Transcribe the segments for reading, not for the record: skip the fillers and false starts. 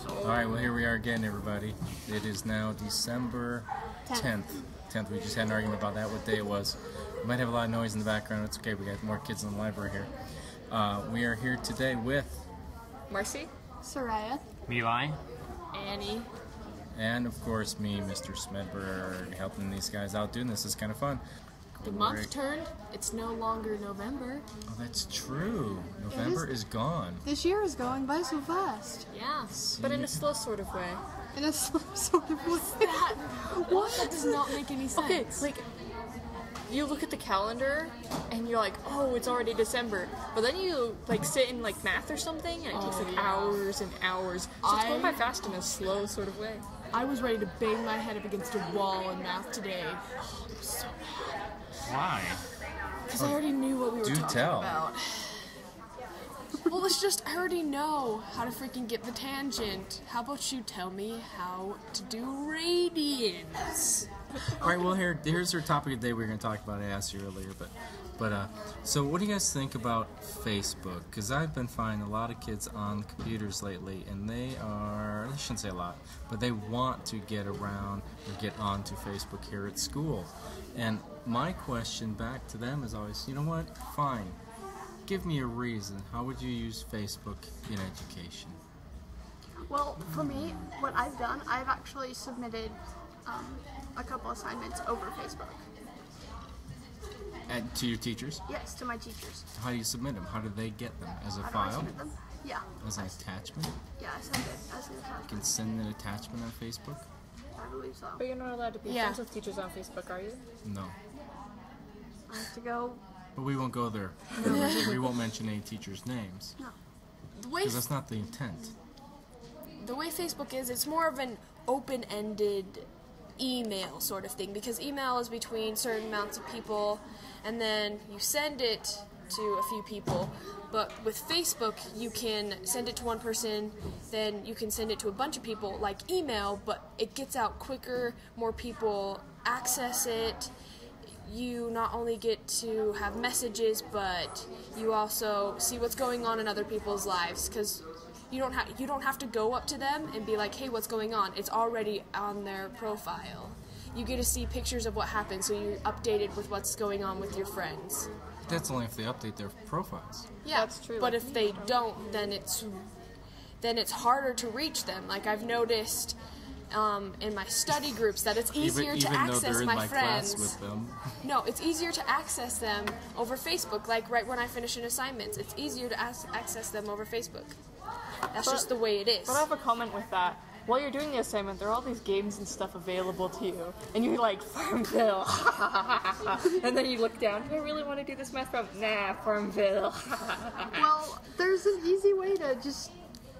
Alright, well here we are again, everybody. It is now December 10th. We just had an argument about that, what day it was. We might have a lot of noise in the background. It's okay, we got more kids in the library here. We are here today with Marcy, Soraya, Eli, Annie, and of course me, Mr. Smedberg, helping these guys out doing this. Is kind of fun. the month turned. It's no longer November. Oh, that's true. November is gone. this year is going by so fast. Yeah, but in a slow sort of way. In a sort of way. That does not make any sense. Okay, like, you look at the calendar and you're like, oh, it's already December. But then you like sit in like math or something and it takes like hours and hours. So it's going by fast in a slow sort of way. I was ready to bang my head up against a wall in math today. Oh, I'm so mad. why? Because I already knew what we were talking tell. about. Well, it's just, I already know how to freaking get the tangent. How about you tell me how to do radians? Alright, well here's our topic of the day we're going to talk about. I asked you earlier, but so what do you guys think about Facebook? Because I've been finding a lot of kids on computers lately, and I shouldn't say a lot, but they want to get around or get onto Facebook here at school. And my question back to them is always, you know what, fine, give me a reason. How would you use Facebook in education? Well, for me, what I've done, I've actually submitted a couple assignments over Facebook. And to your teachers? Yes, to my teachers. How do you submit them? How do they get them? As a How do I file? submit them? Yeah. As an attachment? Yeah, I send it as an You attachment. can send an attachment on Facebook? I believe so. But you're not allowed to be friends with teachers on Facebook, are you? No. I have to go. But we won't go there. We won't mention any teachers' names. No. The way, Because that's not the intent. the way Facebook is, it's more of an open-ended email sort of thing, because email is between certain amounts of people, and then you send it to a few people. But with Facebook, you can send it to one person, then you can send it to a bunch of people, like email, but it gets out quicker, more people access it. You not only get to have messages, but you also see what's going on in other people's lives, because you don't have to go up to them and be like, hey, what's going on? It's already on their profile. You get to see pictures of what happened, so you're updated with what's going on with your friends. That's only if they update their profiles. Yeah, That's true. But if they don't, then it's harder to reach them. Like, I've noticed in my study groups that it's easier to even though access they're in my friends. class with them. No, it's easier to access them over Facebook. Like right when I finish an assignment, it's easier to access them over Facebook. That's just the way it is. But I have a comment with that. While you're doing the assignment, there are all these games and stuff available to you, and you're like, Farmville, and then you look down, do I really want to do this math problem? Nah, Farmville. Well, there's an easy way to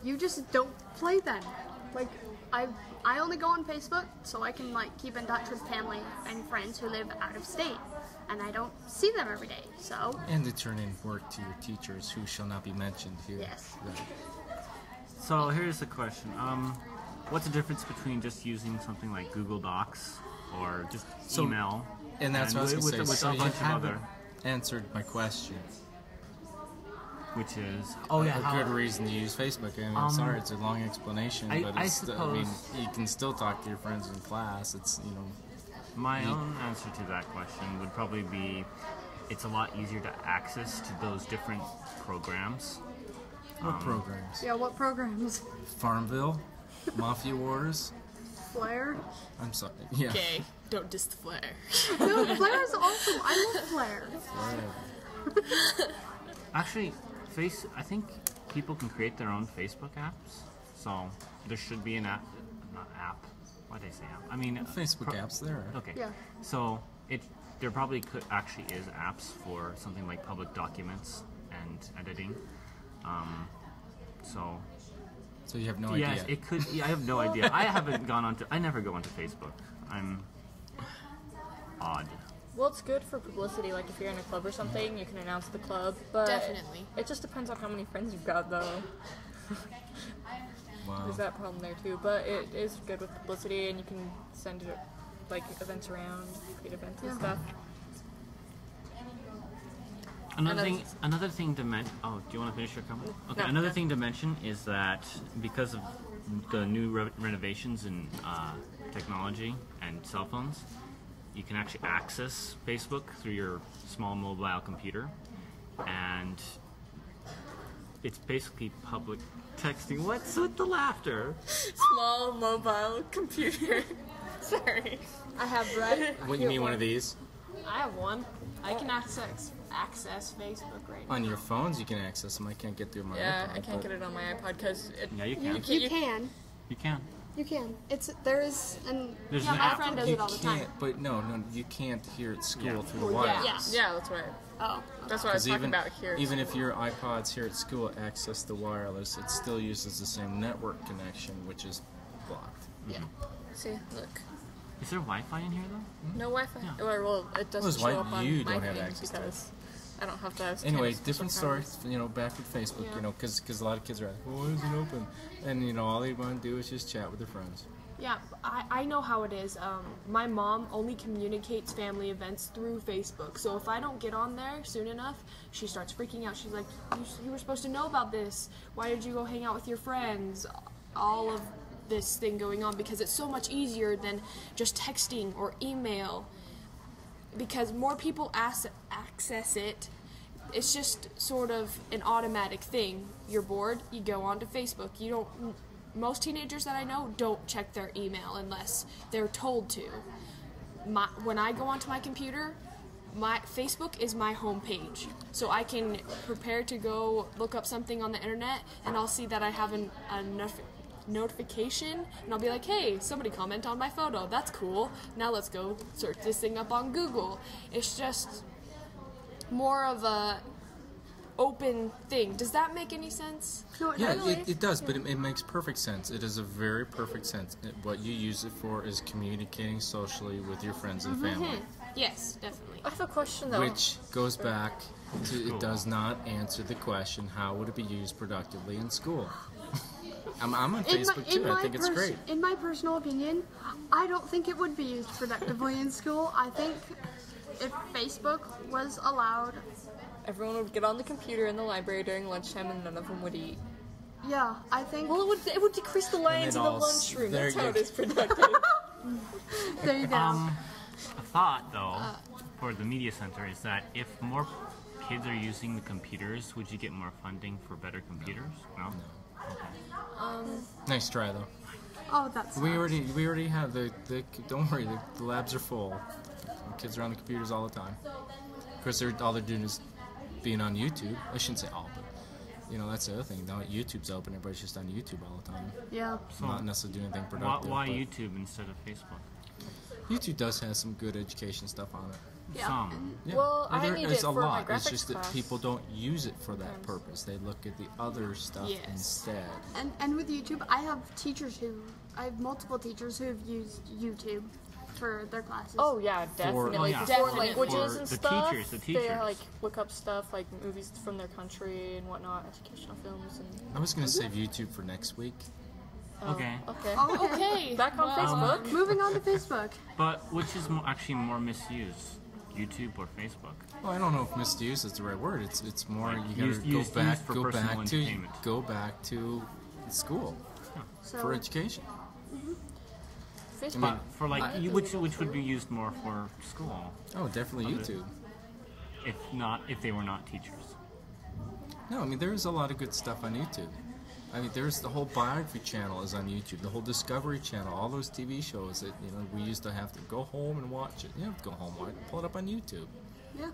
you just don't play them. Like, I only go on Facebook so I can like keep in touch with family and friends who live out of state, and I don't see them every day. So And to turn in work to your teachers, who shall not be mentioned here. yes. Right. So here's the question. What's the difference between just using something like Google Docs or just So- email? And that's what I was going to say. with So a you bunch of haven't other, answered my question. which is A good reason to use Facebook. I mean, I'm sorry, it's a long explanation, but I it's I mean, suppose- you can still talk to your friends in class. It's, you know, My own answer to that question would probably be it's a lot easier to access to those different programs. what programs? Yeah. What programs? Farmville? Mafia Wars? Flare. I'm sorry. Yeah. Okay, don't diss the flare. No, Flare is awesome. I love Flare. Actually, I think people can create their own Facebook apps. So there should be an app, not app. Why did I say app? I mean Facebook apps there. Okay. Yeah. So there probably actually is apps for something like public documents and editing. So you have no Yes, idea. it could. Yeah, I have no idea. I never go onto Facebook. I'm odd. Well, it's good for publicity, like if you're in a club or something, you can announce the club, but Definitely. it just depends on how many friends you've got, though. Wow. There's that problem there, too, but it is good with publicity, and you can send it, like, events around, create events and stuff. Another thing to mention. Oh, do you want to finish your comment? Okay. No, Another no. thing to mention is that because of the new renovations in technology and cell phones, you can actually access Facebook through your small mobile computer, and it's basically public texting. What's with the laughter? Small mobile computer. Sorry. I have red. What, you mean one of these? I have one. I can access Facebook right now. On your phones, you can access them. I can't get through my Yeah, iPod, I can't but- get it on my iPod because Yeah, you can. You can. You can. You can. There is an. There's Yeah, an my app. friend does You it all the time. can't, but no, you can't hear at school Yeah. through the Well, yeah. wireless. yeah, that's right. Oh. That's what I was talking Even, about here. even if your iPods here at school access the wireless, it still uses the same network connection, which is blocked. yeah. See, look, Is there Wi-Fi in here though? no Wi-Fi. Yeah. Well, it doesn't Well, show why up on you my don't have thing access to it. because I don't have to have. Anyway, kind of different special story. You know, back with Facebook. Yeah. You know, because a lot of kids are like, "Well, why isn't it open?" And you know, all they want to do is just chat with their friends. Yeah, I know how it is. My mom only communicates family events through Facebook. So if I don't get on there soon enough, she starts freaking out. She's like, you were supposed to know about this. Why did you go hang out with your friends? All of this thing going on, because it's so much easier than just texting or email. Because more people access it, it's just sort of an automatic thing. You're bored, you go onto Facebook. Most teenagers that I know don't check their email unless they're told to. When I go onto my computer, my Facebook is my homepage, so I can prepare to go look up something on the internet, and I'll see that I have a notification, and I'll be like, hey, somebody comment on my photo. That's cool. Now let's go search this thing up on Google. It's just more of a open thing. Does that make any sense? No, Yeah, really. it does, but it makes perfect sense. It is a very perfect sense. What you use it for is communicating socially with your friends and family, Yes, definitely. I have a question though. which goes back to it does not answer the question, how would it be used productively in school? I'm on Facebook too. I think it's great. In my personal opinion, I don't think it would be used productively in school. I think if Facebook was allowed, Everyone would get on the computer in the library during lunchtime, and none of them would eat. yeah, I think. Well, it would decrease the lines they'd in the all lunchroom. there That's how you it is productive. There you go. A thought though for the media center is that if more kids are using the computers, would you get more funding for better computers? No. Nice try though. Oh, that's. We already have the don't worry, the labs are full. Kids are on the computers all the time. Of course, all they're doing is being on YouTube. I shouldn't say all, but you know that's the other thing. Now YouTube's open, everybody's just on YouTube all the time. Yeah. So Not necessarily doing anything why, productive. why but YouTube instead of Facebook? YouTube does have some good education stuff on it. Yeah. Some. Yeah. Well, I there need is it a for my lot. It's graphics just that class. people don't use it for that purpose. They look at the other stuff Yes. instead. And with YouTube, I have multiple teachers who have used YouTube for their classes. Oh yeah, definitely. yeah. For Definitely. languages and The stuff. teachers, the They teachers. like look up stuff like movies from their country and whatnot, educational films and. I was gonna save YouTube for next week. Okay. Okay. Oh, okay. Okay. Back on Facebook. Moving on to Facebook. But which is actually more misused, YouTube or Facebook? Well, I don't know if misuse is the right word. It's more Like, you used- gotta go used back for go personal back to entertainment. go back to school So for education. Facebook. But for like, which would be used more for school, Oh, definitely YouTube. if they were not teachers? No, I mean there's a lot of good stuff on YouTube. I mean there's the whole biography channel is on YouTube, the whole Discovery Channel, all those TV shows that we used to have to go home and watch it. You don't have to go home, pull it up on YouTube. yeah.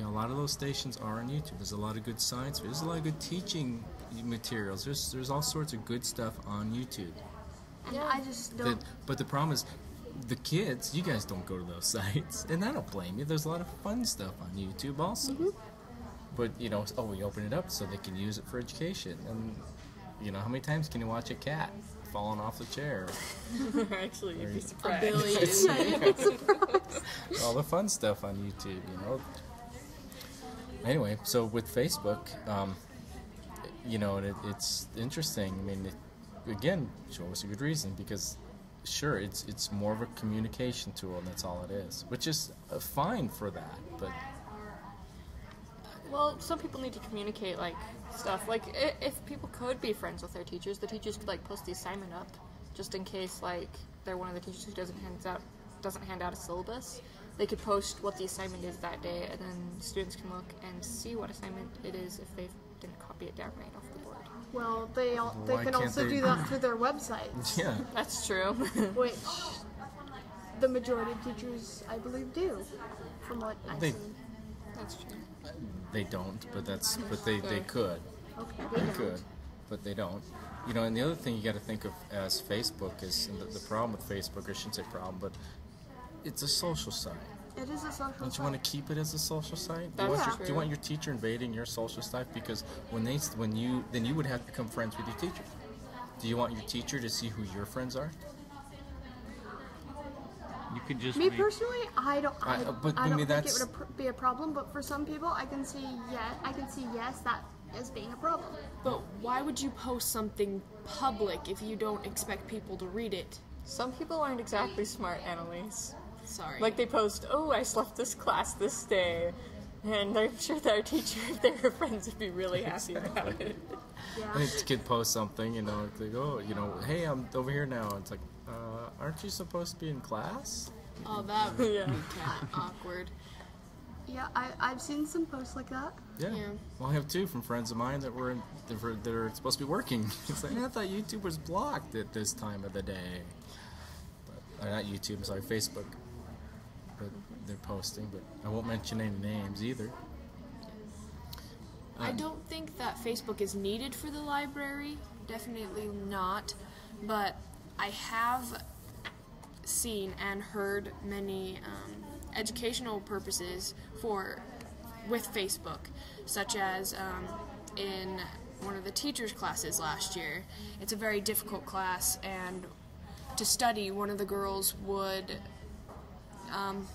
A lot of those stations are on YouTube. There's a lot of good science. There's a lot of good teaching materials. There's all sorts of good stuff on YouTube. And I just don't. But the problem is, the kids, you guys don't go to those sites, and I don't blame you. There's a lot of fun stuff on YouTube also. But we open it up so they can use it for education. And how many times can you watch a cat falling off the chair? Actually, you'd be surprised. All the fun stuff on YouTube. Anyway, so with Facebook, it's interesting. I mean, again, show us a good reason because, sure, it's more of a communication tool, and that's all it is, which is fine for that. But Well, some people need to communicate, like, stuff. Like, if people could be friends with their teachers, the teachers could, like, post the assignment up, just in case, like, they're one of the teachers who doesn't hand out a syllabus. They could post what the assignment is that day, and then students can look and see what assignment it is if they didn't copy it down right off the board. Well, they Why can can't also they- do that through their websites, Yeah. That's true. which the majority of teachers, I believe, do, from what I've They- seen. That's true. They don't, but they could. Okay, They don't. could, but they don't. You know, and the other thing you got to think of as Facebook is, and the problem with Facebook, I shouldn't say problem, but it's a social site. It is a social Don't you site. want to keep it as a social site? That's Do you want your teacher invading your social site? Because then you would have to become friends with your teacher. Do you want your teacher to see who your friends are? You could just Me read- personally, I don't but think maybe it that's- would be a problem. But for some people, I can see yes that as being a problem. But why would you post something public if you don't expect people to read it? Some people aren't exactly smart, Annalise. Sorry. Like, they post, oh, I slept this class this day. And I'm sure that our teacher, if they were friends, would be really happy about it. Yeah. And a kid posts something, you know, they go, you know, hey, I'm over here now. It's like, aren't you supposed to be in class? Oh, that would Yeah. be kind of awkward. Yeah, I've seen some posts like that. Yeah. Yeah. Well, I have two from friends of mine that are supposed to be working. It's like, I thought YouTube was blocked at this time of the day. But, not YouTube, sorry, Facebook. But they're posting, but I won't mention any names either. I don't think that Facebook is needed for the library. Definitely not. But I have seen and heard many educational purposes with Facebook, such as in one of the teachers' classes last year. It's a very difficult class, and to study, one of the girls would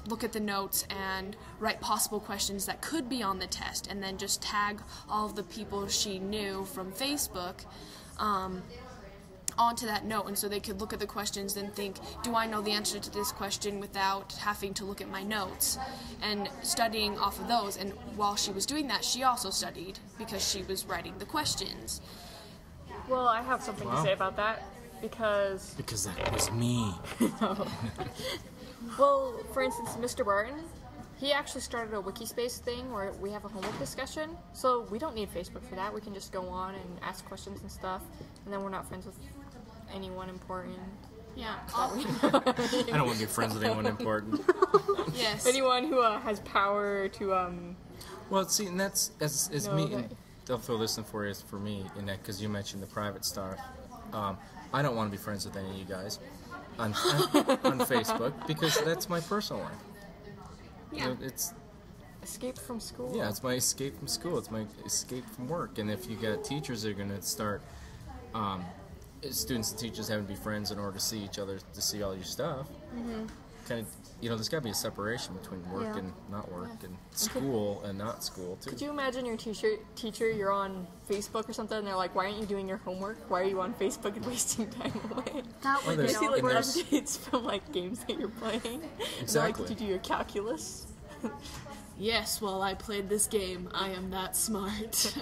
look at the notes and write possible questions that could be on the test, and then just tag all of the people she knew from Facebook onto that note, and so they could look at the questions and think, do I know the answer to this question without having to look at my notes, and studying off of those. And while she was doing that, she also studied because she was writing the questions. Well, I have something to Wow. say about that, because... Because that was me. Well, for instance, Mr. Barton, he actually started a Wikispace thing where we have a homework discussion, so we don't need Facebook for that. We can just go on and ask questions and stuff, and then we're not friends with anyone important. Yeah. I don't want to be friends with anyone important. Yes. Anyone who has power to, Well, see, and that's as No, me. okay. And they'll fill this in for you. Is for me in that because you mentioned the private stuff. I don't want to be friends with any of you guys on Facebook because that's my personal life. You Yeah. know, it's escape from school. yeah, it's my escape from school. It's my escape from work. And if you got teachers that are going to start, students and teachers having to be friends in order to see each other, to see all your stuff, kind of, there's got to be a separation between work Yeah. and not work, and school and not school too. Could you imagine your teacher, you're on Facebook or something, and they're like, why aren't you doing your homework? Why are you on Facebook and wasting time away? That would there's- be You see like and awkward. there's- updates from like games that you're playing. And they're like, Exactly. did you do your calculus? Yes, while I played this game, I am that smart.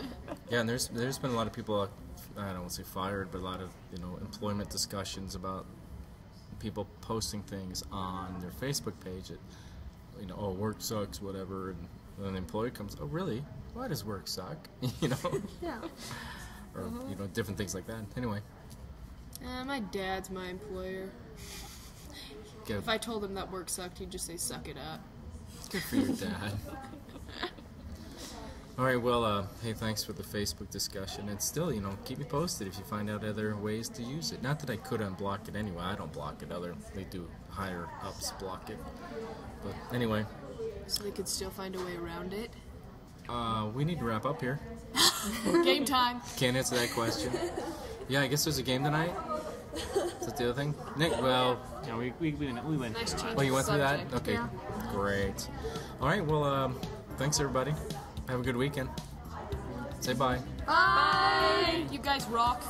Yeah, and there's been a lot of people, I don't want to say fired, but a lot of employment discussions about people posting things on their Facebook page that oh, work sucks, whatever, and then an employee comes, oh really? Why does work suck? Yeah. Or different things like that. Anyway, My dad's my employer. good, If I told him that work sucked, he'd just say, suck it up. good for your dad. All right, well, hey, thanks for the Facebook discussion. And still, keep me posted if you find out other ways to use it. Not that I could unblock it anyway. I don't block it. They do higher ups block it. But anyway, So they could still find a way around it. we need to wrap up here. Game time. Can't answer that question. Yeah, I guess there's a game tonight. Is that the other thing? Nick, well, Yeah, we went. Nice change. oh, you went through that? Subject. Okay, Yeah. great. All right, well, thanks everybody. Have a good weekend. Say bye. Bye. You guys rock.